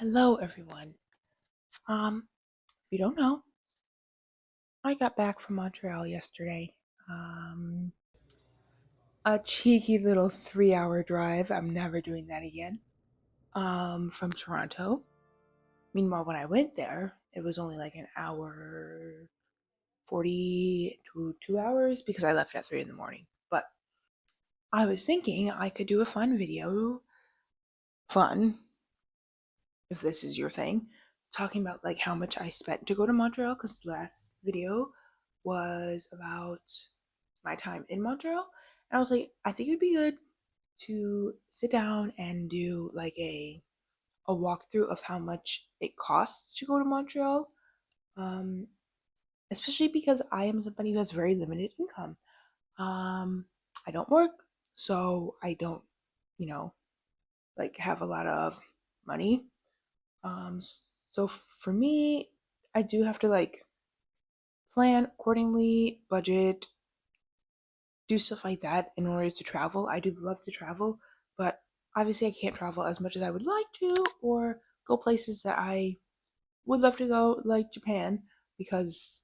Hello, everyone. If you don't know, I got back from Montreal yesterday. Um, a cheeky little 3-hour drive. I'm never doing that again. From Toronto. Meanwhile, when I went there, it was only like an hour 40 to 2 hours because I left at 3 in the morning. But I was thinking I could do a fun video. Fun, if this is your thing, talking about like how much I spent to go to Montreal because the last video was about my time in Montreal. And I was like, I think it'd be good to sit down and do like a walkthrough of how much it costs to go to Montreal. Um, Especially because I am somebody who has very limited income. I don't work, so I don't, you know, like have a lot of money. Um, so for me, I do have to like plan accordingly, budget, do stuff like that in order to travel. I do love to travel, but obviously I can't travel as much as I would like to or go places that I would love to go, like Japan, because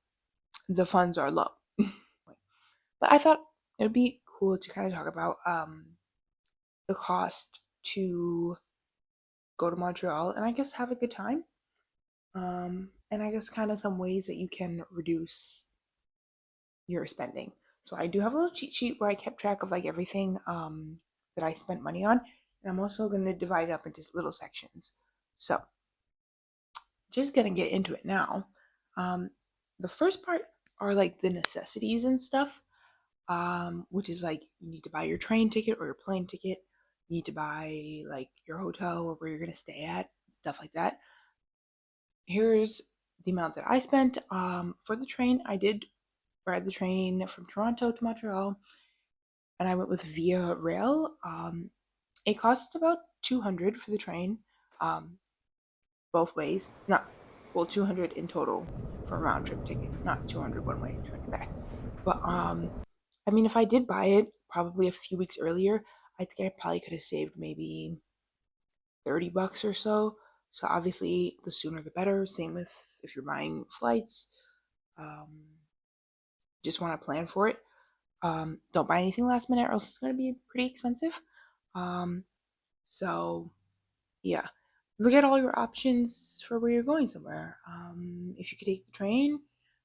the funds are low. But I thought it would be cool to kind of talk about the cost to go to Montreal and I guess have a good time. And I guess kind of some ways that you can reduce your spending. So I do have a little cheat sheet where I kept track of like everything that I spent money on, and I'm also going to divide it up into little sections. So just gonna get into it now. Um, the first part are like the necessities and stuff, which is like you need to buy your train ticket or your plane ticket. You need to buy like your hotel or where you're gonna stay at, stuff like that. Here's the amount that I spent. For the train, I did ride the train from Toronto to Montreal, and I went with Via Rail. It cost about 200 for the train, um, both ways. Not well, 200 in total for a round trip ticket, not 200 one way, 200 back. But I mean, if I did buy it probably a few weeks earlier, I think I probably could have saved maybe $30 or so. So obviously, the sooner the better. Same with if you're buying flights. Um, just want to plan for it. Don't buy anything last minute, or else it's going to be pretty expensive. Um, so yeah, look at all your options for where you're going somewhere. If you could take the train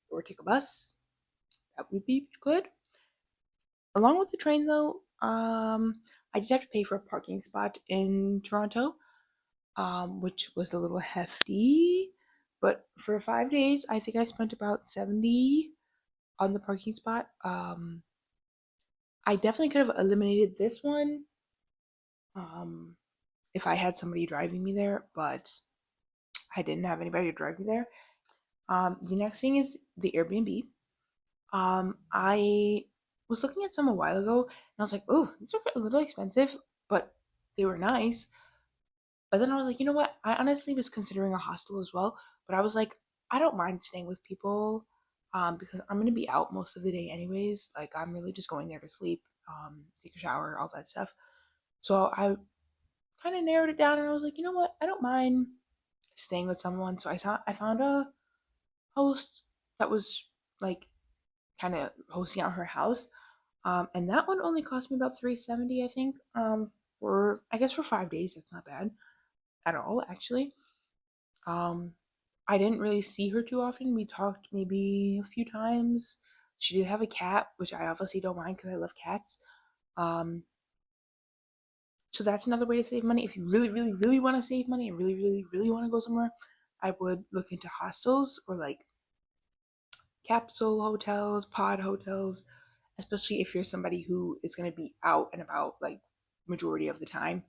or take a bus, that would be good. Along with the train, though, I did have to pay for a parking spot in Toronto, which was a little hefty. But for 5 days, I think I spent about 70 on the parking spot. I definitely could have eliminated this one um, if I had somebody driving me there, but I didn't have anybody to drive me there. The next thing is the Airbnb. I was looking at some a while ago, and I was like, "Oh, these are a little expensive, but they were nice." But then I was like, you know what? I honestly was considering a hostel as well, but I was like, I don't mind staying with people, because I'm gonna be out most of the day anyways. Like I'm really just going there to sleep, take a shower, all that stuff. So I kind of narrowed it down, and I was like, you know what? I don't mind staying with someone. So I found a host that was like kind of hosting out her house. And that one only cost me about 370, I think. For I guess for 5 days, that's not bad at all, actually. Um, I didn't really see her too often. We talked maybe a few times. She did have a cat, which I obviously don't mind because I love cats. Um, so that's another way to save money. If you really, really, really want to save money and really, really, really want to go somewhere, I would look into hostels or like capsule hotels, pod hotels, especially if you're somebody who is going to be out and about like majority of the time.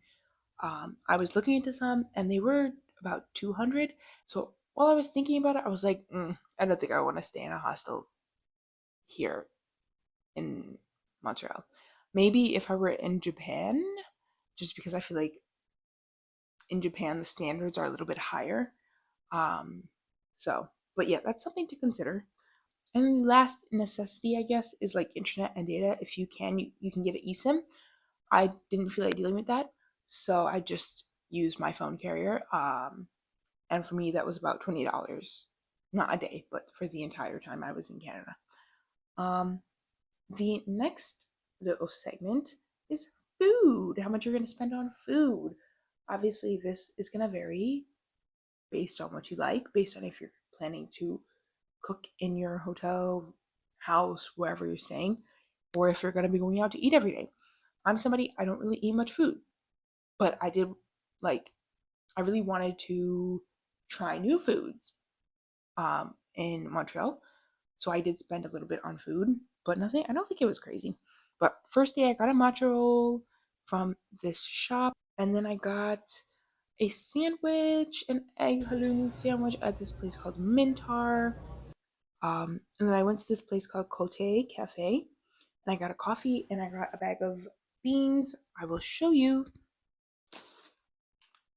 I was looking into some and they were about 200. So while I was thinking about it, I was like, I don't think I want to stay in a hostel here in Montreal. Maybe if I were in Japan, just because I feel like in Japan the standards are a little bit higher. Um, but yeah, that's something to consider. And the last necessity, I guess, is like internet and data. If you can, you can get an eSIM. I didn't feel like dealing with that, so I just used my phone carrier. And for me, that was about $20. Not a day, but for the entire time I was in Canada. Um, the next little segment is food. How much you're going to spend on food. Obviously, this is going to vary based on what you like, based on if you're planning to cook in your hotel, house, wherever you're staying, or if you're going to be going out to eat every day. I'm somebody, I don't really eat much food, but I did like, I really wanted to try new foods in Montreal. So I did spend a little bit on food, but nothing, I don't think it was crazy. But first day, I got a matcha roll from this shop, and then I got a sandwich, an egg halloumi sandwich at this place called Mintar. And then I went to this place called Cote Cafe, and I got a coffee and I got a bag of beans. I will show you.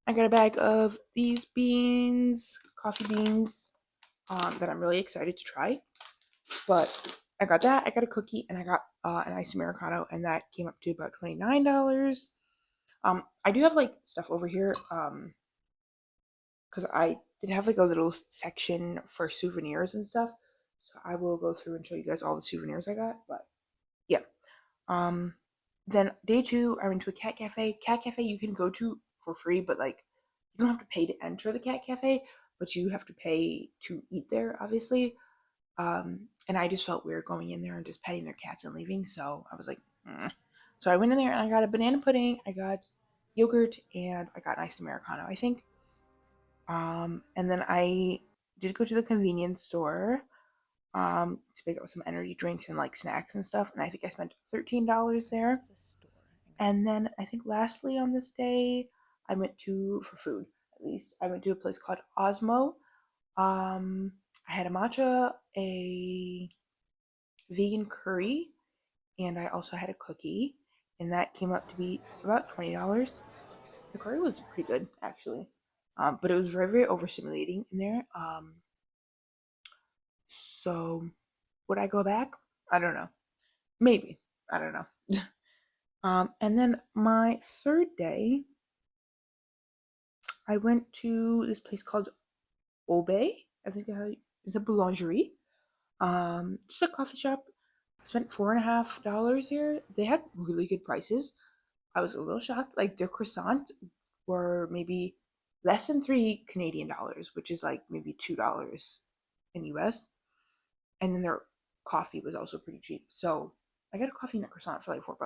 I got a bag of these beans, coffee beans, that I'm really excited to try. But I got that. I got a cookie and I got an iced americano, and that came up to about $29. I do have like stuff over here. Because I did have like a little section for souvenirs and stuff. So I will go through and show you guys all the souvenirs I got. But yeah. Um, then day two, I went to a cat cafe. Cat cafe you can go to for free, but like you don't have to pay to enter the cat cafe, but you have to pay to eat there, obviously. And I just felt weird going in there and just petting their cats and leaving. So I was like, mm. So I went in there and I got a banana pudding, I got yogurt, and I got an iced americano, I think. And then I did go to the convenience store to pick up some energy drinks and like snacks and stuff. And I think I spent $13 there. And then I think lastly on this day, I went to, for food at least, I went to a place called Osmo. Um, I had a matcha, a vegan curry, and I also had a cookie. And that came up to be about $20. The curry was pretty good, actually. But it was very, very overstimulating in there. So would I go back? I don't know. Maybe. I don't know. And then my third day, I went to this place called Obey. I think it's a boulangerie. Just a coffee shop. I spent $4.50 here. They had really good prices. I was a little shocked. Like their croissants were maybe less than $3 Canadian, which is like maybe $2 in US. And then their coffee was also pretty cheap. So I got a coffee and a croissant for like $4,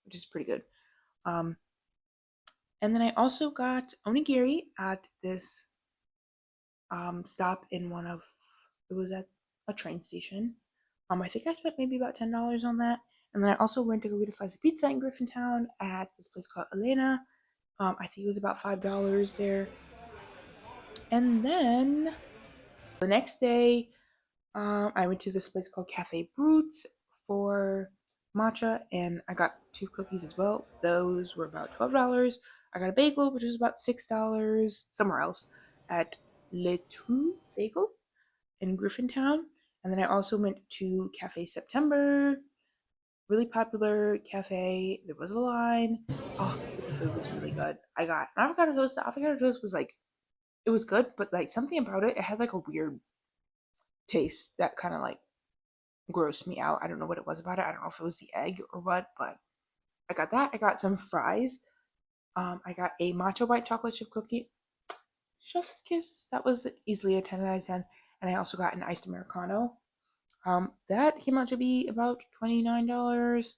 which is pretty good. Um, and then I also got onigiri at this stop in one of, it was at a train station. I think I spent maybe about $10 on that. And then I also went to go get a slice of pizza in Griffintown at this place called Elena. I think it was about $5 there. And then the next day, I went to this place called Cafe Brutes for matcha, and I got two cookies as well. Those were about $12. I got a bagel, which was about $6 somewhere else at Le Trou Bagel in Griffintown. And then I also went to Cafe September, really popular cafe. There was a line. Oh, but the food was really good. I got an avocado toast. The avocado toast was like, it was good, but like something about it, it had like a weird taste that kind of like grossed me out. I don't know what it was about it. I don't know if it was the egg or what, but I got that. I got some fries. I got a matcha white chocolate chip cookie. Chef's kiss. That was easily a 10 out of 10. And I also got an iced Americano. That came out to be about $29.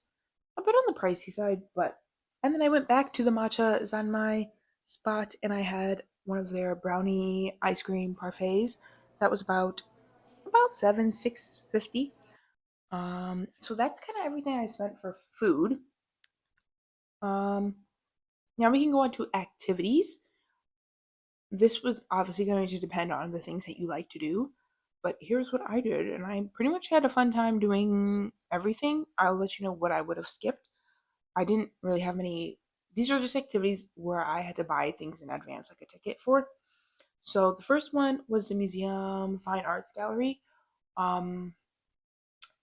A bit on the pricey side, but. And then I went back to the matcha Zanmai spot and I had one of their brownie ice cream parfaits. That was about 650. So that's kind of everything I spent for food. Um, Now we can go on to activities. This was obviously going to depend on the things that you like to do, but here's what I did, and I pretty much had a fun time doing everything. I'll let you know what I would have skipped. I didn't really have many. These are just activities where I had to buy things in advance, like a ticket for. So the first one was the Museum Fine Arts Gallery. Um,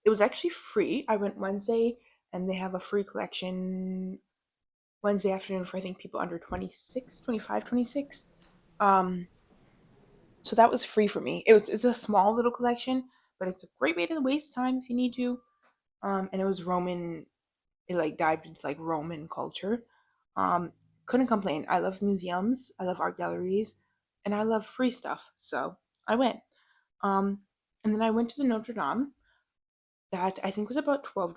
it was actually free. I went Wednesday, and they have a free collection Wednesday afternoon for I think people under 26, 25, 26. Um, So that was free for me. It's a small little collection, but it's a great way to waste time if you need to. And it was Roman. It like dived into like Roman culture. Um, couldn't complain. I love museums. I love art galleries, and I love free stuff. So I went. Um, and then I went to the Notre Dame. That I think was about $12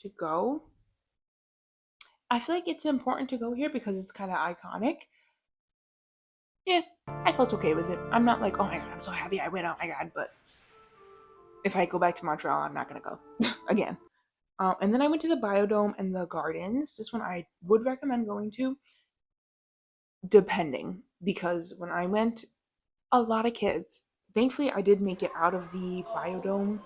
to go. I feel like it's important to go here because it's kind of iconic. Yeah, I felt okay with it. I'm not like, oh my god, I'm so happy I went. Oh my god, but if I go back to Montreal, I'm not gonna go again. And then I went to the Biodome and the Gardens. This one I would recommend going to, depending, because when I went, a lot of kids. Thankfully, I did make it out of the Biodome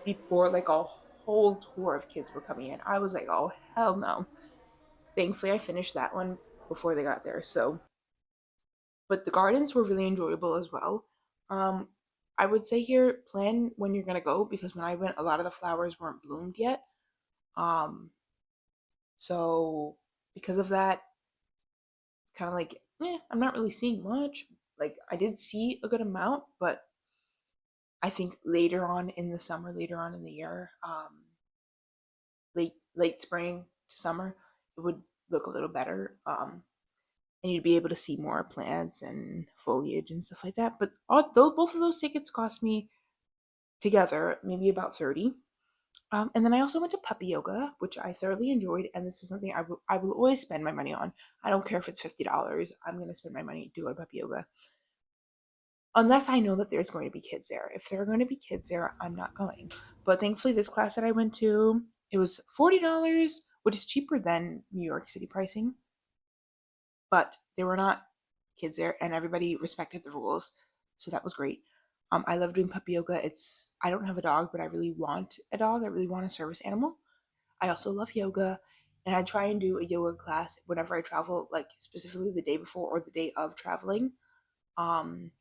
before like a whole tour of kids were coming in. I was like, oh hell no. Thankfully, I finished that one before they got there. So, but the gardens were really enjoyable as well. Um, I would say here, plan when you're gonna go because when I went, a lot of the flowers weren't bloomed yet. Um, so because of that, kind of like, I'm not really seeing much. Like I did see a good amount, but I think later on in the summer, later on in the year, late spring to summer, it would look a little better. And you'd be able to see more plants and foliage and stuff like that. But both of those tickets cost me together maybe about 30. And then I also went to puppy yoga, which I thoroughly enjoyed. And this is something I will always spend my money on. I don't care if it's $50. I'm going to spend my money to go to puppy yoga. Unless I know that there's going to be kids there. If there are going to be kids there, I'm not going. But thankfully, this class that I went to, it was $40, which is cheaper than New York City pricing. But there were not kids there, and everybody respected the rules, so that was great. I love doing puppy yoga. I don't have a dog, but I really want a dog. I really want a service animal. I also love yoga, and I try and do a yoga class whenever I travel, like specifically the day before or the day of traveling. Um,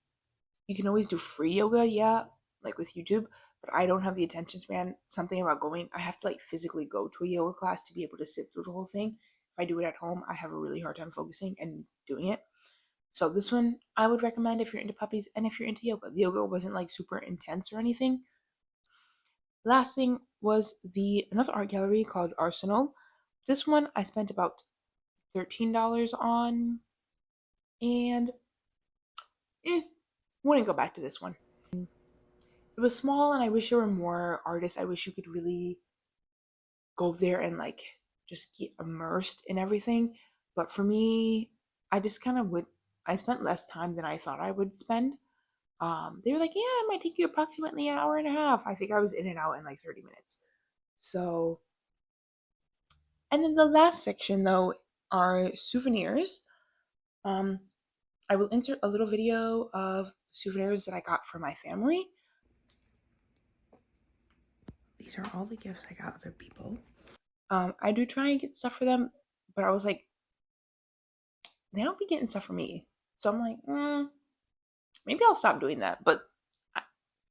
you can always do free yoga, yeah, like with YouTube, but I don't have the attention span. Something about going, I have to like physically go to a yoga class to be able to sit through the whole thing. If I do it at home, I have a really hard time focusing and doing it. So this one I would recommend if you're into puppies and if you're into yoga. The yoga wasn't like super intense or anything. Last thing was the another art gallery called Arsenal. This one I spent about $13 on, and eh, wouldn't go back to this one. It was small, and I wish there were more artists. I wish you could really go there and like just get immersed in everything. But for me, I just kind of would. I spent less time than I thought I would spend. They were like, yeah, it might take you approximately an hour and a half. I think I was in and out in like 30 minutes. So, and then the last section though are souvenirs. Um, I will insert a little video of souvenirs that I got for my family. These are all the gifts I got other people. I do try and get stuff for them, but I was like, they don't be getting stuff for me. So I'm like, maybe I'll stop doing that, but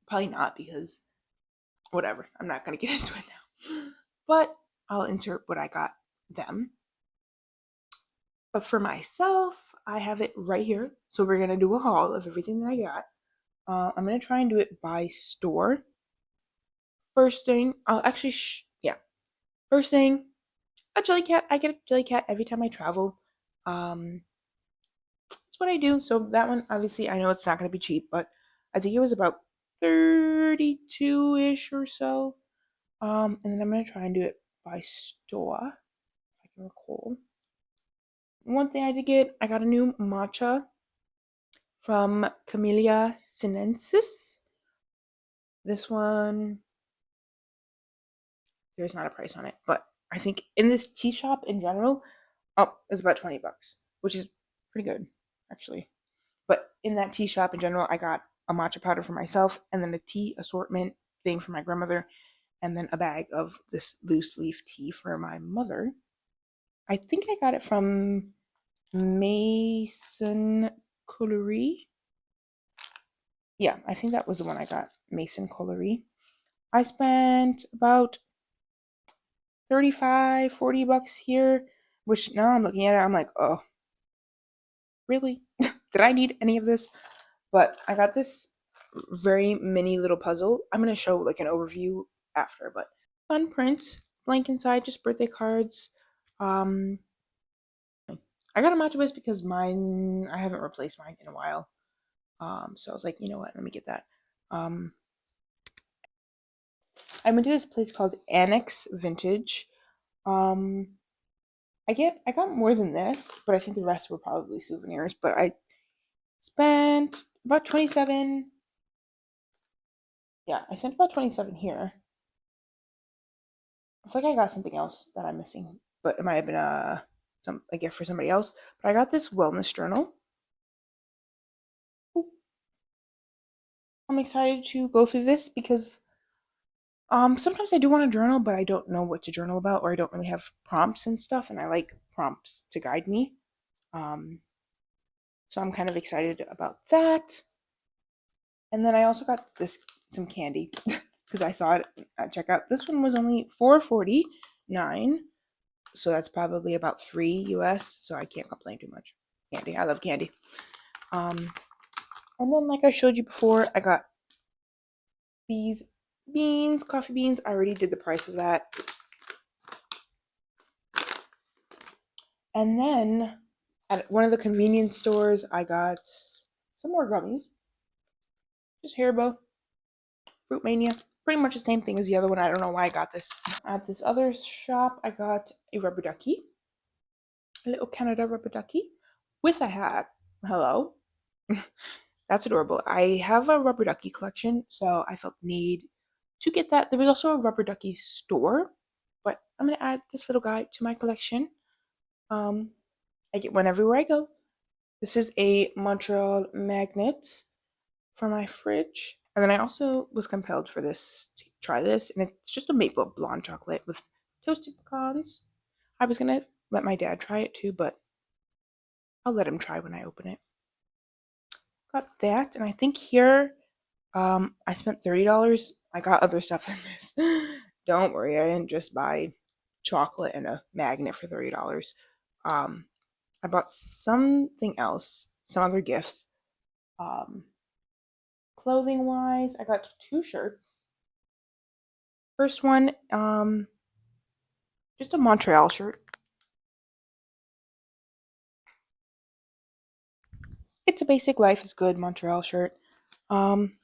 probably not because whatever. I'm not gonna get into it now. But I'll insert what I got them. But for myself, I have it right here. So we're gonna do a haul of everything that I got. I'm gonna try and do it by store. First thing, I'll actually, yeah. First thing, a jelly cat. I get a jelly cat every time I travel. That's what I do. So that one, obviously, I know it's not gonna be cheap, but I think it was about 32-ish or so. And then I'm gonna try and do it by store, if I can recall. One thing I did get, I got a new matcha from Camellia sinensis. This one, there's not a price on it, but I think in this tea shop in general, it's about $20, which is pretty good, actually. But in that tea shop in general, I got a matcha powder for myself, and then a tea assortment thing for my grandmother, and then a bag of this loose leaf tea for my mother. I think I got it from Mason Couleery. Yeah, I think that was the one I got, Mason Couleery. I spent about 35, $40 here, which now I'm looking at it, I'm like, oh, really? Did I need any of this? But I got this very mini little puzzle. I'm gonna show like an overview after, but fun print, blank inside, just birthday cards. Um, I got a matcha base because mine I haven't replaced mine in a while. So I was like, you know what, let me get that. Um, I went to this place called Annex Vintage. Um, I got more than this, but I think the rest were probably souvenirs. But I spent about 27. Yeah, I spent about 27 here. I feel like I got something else that I'm missing, but it might have been a gift for somebody else. But I got this wellness journal. I'm excited to go through this because sometimes I do want to journal, but I don't know what to journal about, or I don't really have prompts and stuff, and I like prompts to guide me. Um, so I'm kind of excited about that. And then I also got this some candy because I saw it at checkout. This one was only $4.49, so that's probably about $3 US. So I can't complain too much. Candy, I love candy. And then like I showed you before, I got these beans, coffee beans. I already did the price of that. And then at one of the convenience stores, I got some more gummies. Just Haribo, Fruit Mania. Pretty much the same thing as the other one. I don't know why I got this. At this other shop, I got a rubber ducky, a little Canada rubber ducky with a hat. Hello. That's adorable. I have a rubber ducky collection, so I felt the need to get that. There was also a rubber ducky store, but I'm gonna add this little guy to my collection. I get one everywhere I go. This is a Montreal magnet for my fridge. And then I also was compelled for this to try this, and it's just a maple blonde chocolate with toasted pecans. I was gonna let my dad try it too, but I'll let him try when I open it. Got that, and I think here I spent $30. I got other stuff in this. Don't worry, I didn't just buy chocolate and a magnet for $30. Um, I bought something else, some other gifts. Um, Clothing wise, I got two shirts. First one, just a Montreal shirt. It's a basic life is good Montreal shirt. Um,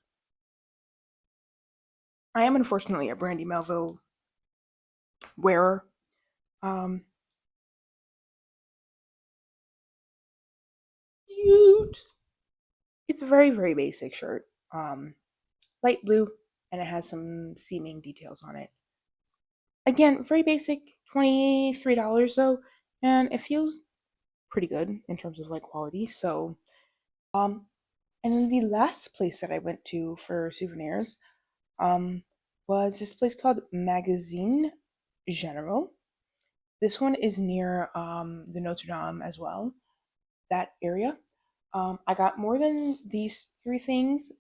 I am unfortunately a Brandy Melville wearer. Um, cute. It's a very very basic shirt. Light blue, and it has some seaming details on it. Again, very basic, $23 though, and it feels pretty good in terms of like quality. So, um, and then the last place that I went to for souvenirs, um, was this place called Magazine General. This one is near the Notre Dame as well, that area. I got more than these three things.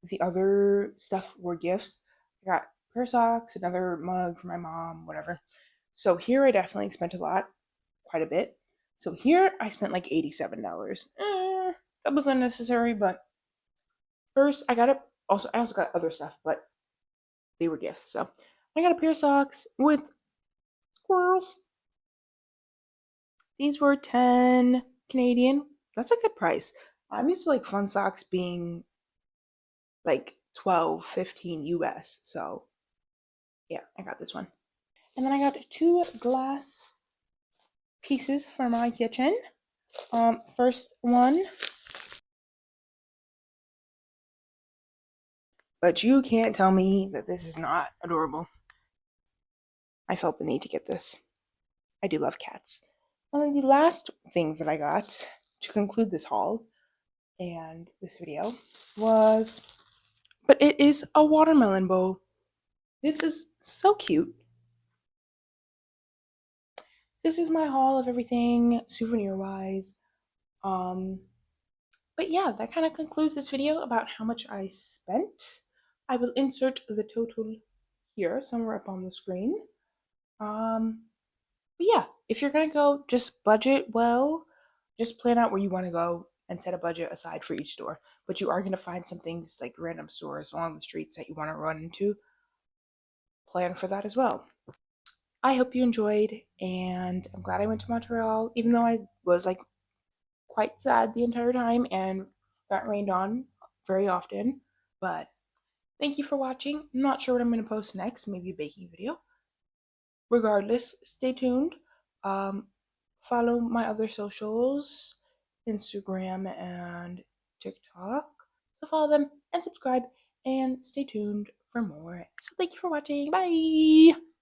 The other stuff were gifts. I got pair of socks, another mug for my mom, whatever. So here I definitely spent a lot, quite a bit. So here I spent like $87. That was unnecessary, but first I got it. Also, I also got other stuff, but they were gifts. So I got a pair of socks with squirrels. These were 10 Canadian. That's a good price. I'm used to like fun socks being like 12, 15 US. So yeah, I got this one. And then I got two glass pieces for my kitchen. First one, but you can't tell me that this is not adorable. I felt the need to get this. I do love cats. And then the last thing that I got to conclude this haul and this video was, but it is a watermelon bowl. This is so cute. This is my haul of everything souvenir wise. Um, but yeah, that kind of concludes this video about how much I spent. I will insert the total here somewhere up on the screen. But yeah, if you're gonna go, just budget well. Just plan out where you want to go. and set a budget aside for each store. But you are going to find some things like random stores along the streets that you want to run into. Plan for that as well. I hope you enjoyed, and I'm glad I went to Montreal, even though I was like quite sad the entire time and got rained on very often. But thank you for watching. I'm not sure what I'm going to post next, maybe a baking video. Regardless, stay tuned. Um, Follow my other socials, Instagram and TikTok. So follow them and subscribe and stay tuned for more. So thank you for watching. Bye!